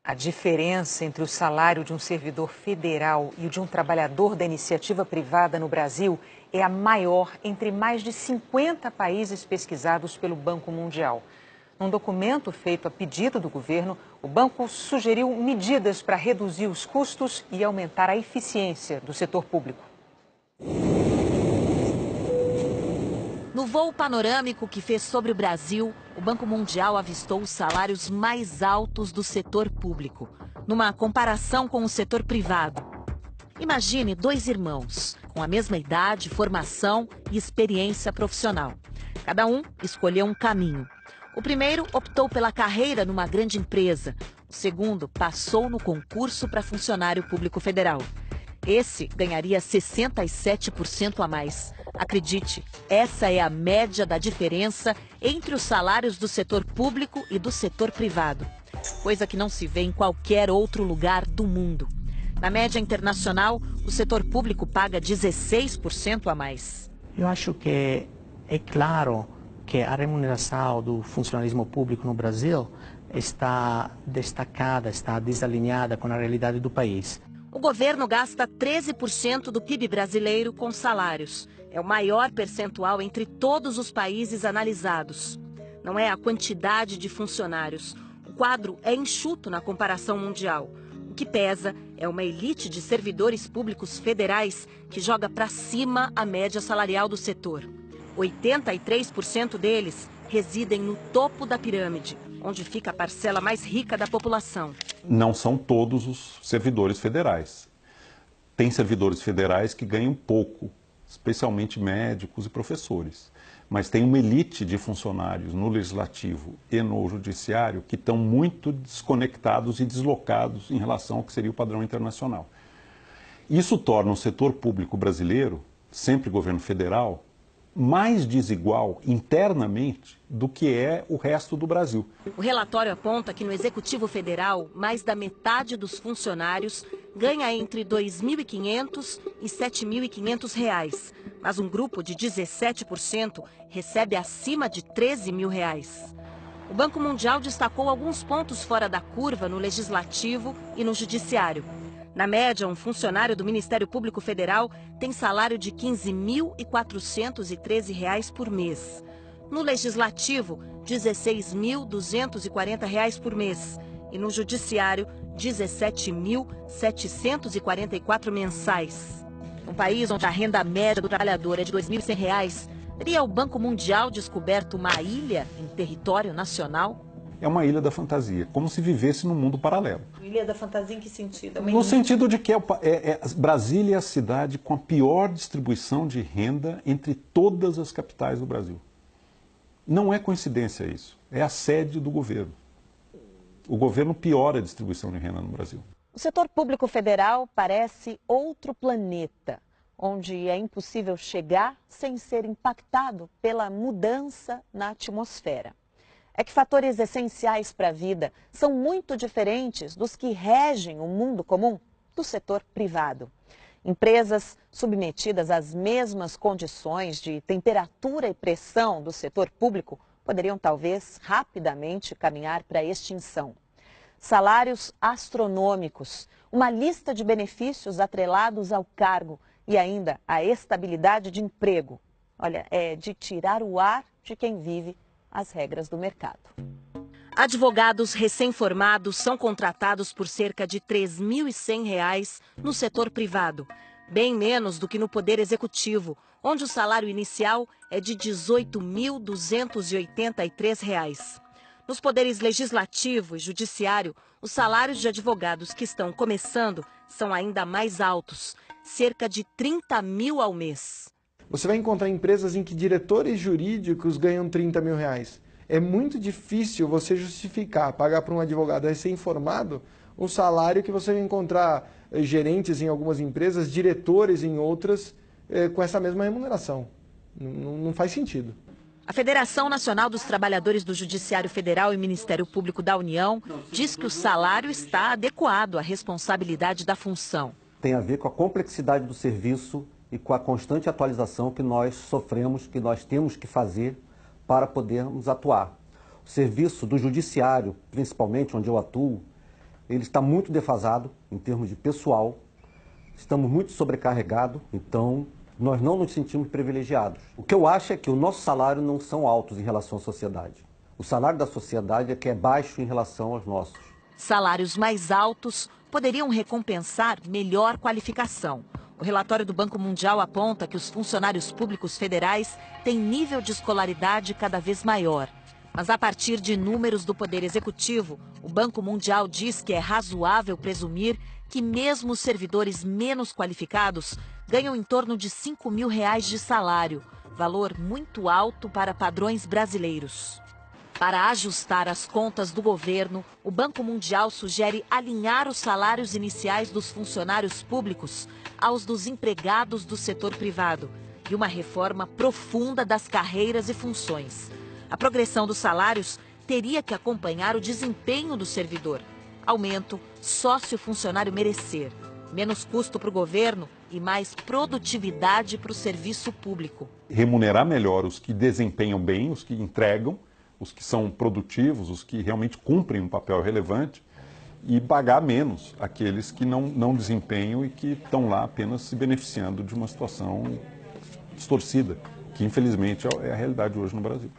A diferença entre o salário de um servidor federal e o de um trabalhador da iniciativa privada no Brasil é a maior entre mais de 50 países pesquisados pelo Banco Mundial. Num documento feito a pedido do governo, o banco sugeriu medidas para reduzir os custos e aumentar a eficiência do setor público. No voo panorâmico que fez sobre o Brasil, o Banco Mundial avistou os salários mais altos do setor público, numa comparação com o setor privado. Imagine dois irmãos, com a mesma idade, formação e experiência profissional. Cada um escolheu um caminho. O primeiro optou pela carreira numa grande empresa. O segundo passou no concurso para funcionário público federal. Esse ganharia 67% a mais. Acredite, essa é a média da diferença entre os salários do setor público e do setor privado, coisa que não se vê em qualquer outro lugar do mundo. Na média internacional, o setor público paga 16% a mais. Eu acho que é claro que a remuneração do funcionalismo público no Brasil está destacada, está desalinhada com a realidade do país. O governo gasta 13% do PIB brasileiro com salários. É o maior percentual entre todos os países analisados. Não é a quantidade de funcionários. O quadro é enxuto na comparação mundial. O que pesa é uma elite de servidores públicos federais que joga para cima a média salarial do setor. 83% deles residem no topo da pirâmide, onde fica a parcela mais rica da população. Não são todos os servidores federais. Tem servidores federais que ganham pouco, especialmente médicos e professores. Mas tem uma elite de funcionários no legislativo e no judiciário que estão muito desconectados e deslocados em relação ao que seria o padrão internacional. Isso torna o setor público brasileiro, sempre governo federal, mais desigual internamente do que é o resto do Brasil. O relatório aponta que no Executivo Federal, mais da metade dos funcionários ganha entre R$ 2.500 e R$ 7.500, mas um grupo de 17% recebe acima de R$ 13.000. O Banco Mundial destacou alguns pontos fora da curva no Legislativo e no Judiciário. Na média, um funcionário do Ministério Público Federal tem salário de R$ 15.413 por mês. No Legislativo, R$ 16.240 por mês. E no Judiciário, R$ 17.744 mensais. Um país onde a renda média do trabalhador é de R$ 2.100, teria o Banco Mundial descoberto uma ilha em território nacional? É uma ilha da fantasia, como se vivesse num mundo paralelo. Ilha da fantasia em que sentido? No sentido de que Brasília é a cidade com a pior distribuição de renda entre todas as capitais do Brasil. Não é coincidência isso, é a sede do governo. O governo piora a distribuição de renda no Brasil. O setor público federal parece outro planeta, onde é impossível chegar sem ser impactado pela mudança na atmosfera. É que fatores essenciais para a vida são muito diferentes dos que regem o mundo comum do setor privado. Empresas submetidas às mesmas condições de temperatura e pressão do setor público poderiam talvez rapidamente caminhar para a extinção. Salários astronômicos, uma lista de benefícios atrelados ao cargo e ainda a estabilidade de emprego. Olha, é de tirar o ar de quem vive as regras do mercado. Advogados recém-formados são contratados por cerca de R$ 3.100 no setor privado, bem menos do que no Poder Executivo, onde o salário inicial é de R$ 18.283. Nos poderes Legislativo e Judiciário, os salários de advogados que estão começando são ainda mais altos, cerca de R$ 30.000 ao mês. Você vai encontrar empresas em que diretores jurídicos ganham R$ 30.000. É muito difícil você justificar, pagar para um advogado recém-formado um salário que você vai encontrar gerentes em algumas empresas, diretores em outras, com essa mesma remuneração. Não faz sentido. A Federação Nacional dos Trabalhadores do Judiciário Federal e Ministério Público da União diz que o salário está adequado à responsabilidade da função. Tem a ver com a complexidade do serviço e com a constante atualização que nós sofremos, que nós temos que fazer para podermos atuar. O serviço do judiciário, principalmente onde eu atuo, ele está muito defasado em termos de pessoal, estamos muito sobrecarregados, então nós não nos sentimos privilegiados. O que eu acho é que o nosso salário não são altos em relação à sociedade. O salário da sociedade é que é baixo em relação aos nossos. Salários mais altos poderiam recompensar melhor qualificação. O relatório do Banco Mundial aponta que os funcionários públicos federais têm nível de escolaridade cada vez maior. Mas a partir de números do Poder Executivo, o Banco Mundial diz que é razoável presumir que mesmo os servidores menos qualificados ganham em torno de R$5 mil de salário, valor muito alto para padrões brasileiros. Para ajustar as contas do governo, o Banco Mundial sugere alinhar os salários iniciais dos funcionários públicos aos dos empregados do setor privado e uma reforma profunda das carreiras e funções. A progressão dos salários teria que acompanhar o desempenho do servidor. Aumento só se o funcionário merecer. Menos custo para o governo e mais produtividade para o serviço público. Remunerar melhor os que desempenham bem, os que entregam, os que são produtivos, os que realmente cumprem um papel relevante, e pagar menos aqueles que não desempenham e que estão lá apenas se beneficiando de uma situação distorcida, que infelizmente é a realidade hoje no Brasil.